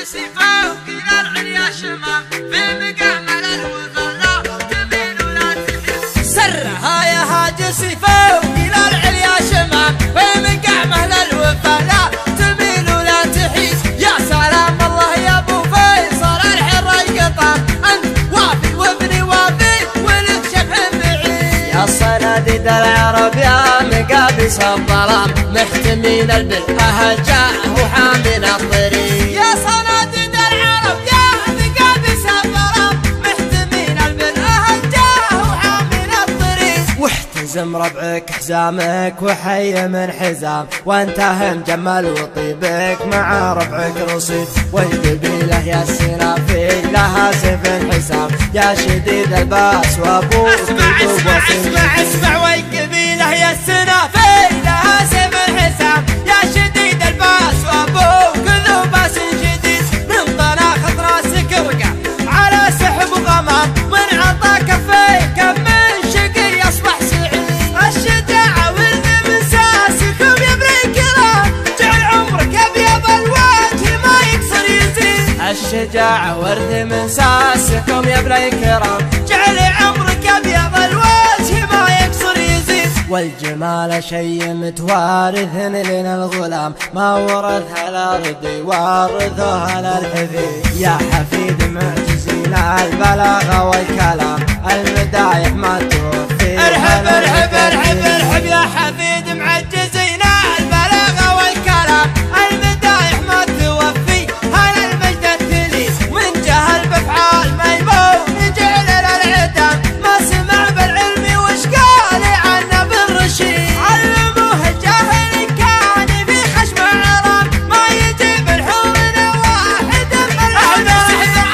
عاجز فوق إلى العليا شمام في مقامل الوفا تميل ولا تميل. سرها يا هاجس فوق إلى العليا شمام في مقامل الوفا لا تميل ولا تحيد. يا سلام الله يا ابو فيصل الحر القطام انت وافي وابني وافي ولد شبح بعيد. يا صناديد العرب يا مقابس الظلام محتمين البر اهل جاه وحامين الطريق. يا صناديد العرب يا مقابس الظلام محتمين البر اهل جاه وحامين الطريق. واحتزم ربعك حزامك وحي من حزام وانتهى مجمل وطيبك مع ربعك رصيد. والقبيله يا السنافيل لها سيف حسام يا شديد الباس وابوك اسمع والقبيله يا السنافيل لها سيف حسام يا شديد الباس وابوك ذو باس شديد. من طلاق راسك وقع على سحب غمام من عطا كفيك من شقي يصبح سعيد. الشجاعة ورد من ساسكم يا ابن الكرام جعل عمرك ابيض الوجه ما يكسر يزيد. الشجاعة ورد من ساسكم يا ابن الكرام جعل عمرك ابيض الوجه ما يكسر يزيد. والجمال شي متوارث لنا الغلام ما ورثها الارض يورثها للحفيد. يا حفيد معجزين البلاغه والكلام المدايح ما توفي. ارحب ارحب ارحب ارحب يا حفيد معجزين البلاغه والكلام المدايح ما توفي. هل المجد التلي من جهل بافعال ميمون جعل للعدام ما سمع بالعلم وش قال عنه بالرشيد. علموه الجاهل كان في خشم عرام ما يجيب الحور واحد ملعون.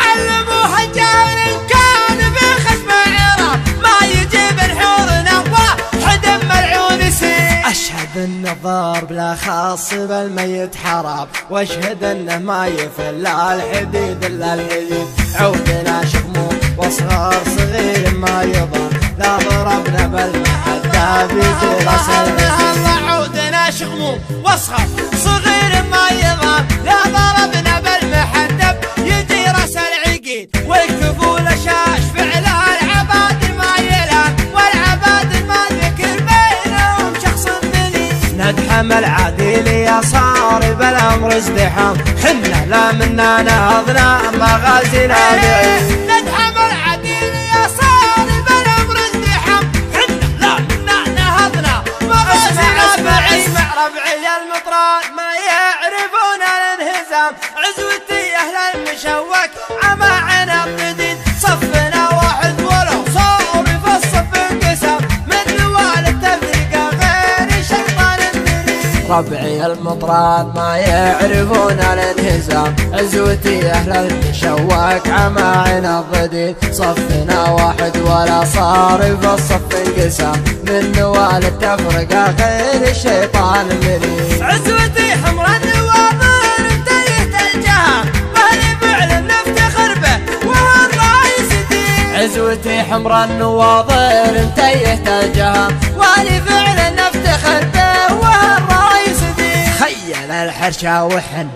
علموه الجاهل كان في خشم عرام ما يجيب الحور واحد ملعون سيد. اشهد ان الضرب بلا خاص بالميت حرام واشهد انه ما يفل الحديد الا الحديد. عودنا شخمو واصغر صغير ما يضر لا ضربنا بالمحدة بيجي راس العقيد. عودنا شخمو واصغر صغير ما يضر لا ضربنا بالمحدب يجي راس العقيد. والكفول شاش فعل العباد ما يلام والعباد ما ذكر بينهم شخص دليل. ندحم العديل يا صار بالامر ازدحام حنا لا منا نهضنا مغازينا بعيد. ندحم العديل يا صار بالامر ازدحام حنا لا منا نهضنا مغازينا بعيد. اسمع ربعي المطران ما يعرفون الانهزام عزوتي اهل المشوك عمى عنا الجديد. صفنا واحد ولو صار في الصف انقسام من نوال التفرقه غير شيطان المريد. ربعي المطران ما يعرفون الانهزام عزوتي اهل المشوك عمى عنا الضديد. صفنا واحد ولا صار في الصف انقسام من نوال التفرقه غير الشيطان المريد. عزوتي حمر النواظر انتهت الجهام مهلي فعل نفتخر به وهو الرئيس دين. عزوتي حمر النواظر انتهت الجهام والي فعل نفتخر به وهو الرئيس دين. خيل الحرشة وحن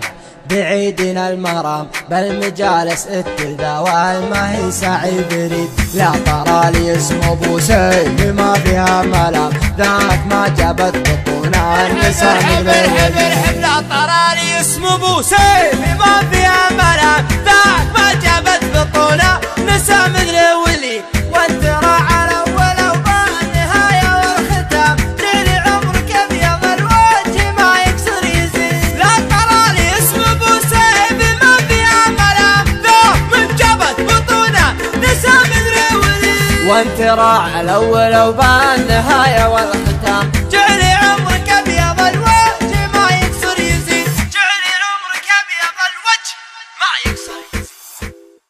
بعيدنا المرام بالمجالس التلذاوال ما هي سعي بريد. لا طرى لي اسم ابو سيف ما فيها ملام ذاك ما جابت بطونا النساء من ارحب لا طرى لي اسم ابو سيف ما فيها ملام ذاك ما جابت بطوله نساء من الولي. وانت راعى الاول وبالنهايه والختام طيل عمرك ابيض الوجه ما يكسر يزيد. لا طرى لي اسم ابو سيف ما فيها ملام ذاك من جابت بطوله نساء من الولي. وانت راعى الاول وبالنهايه والختام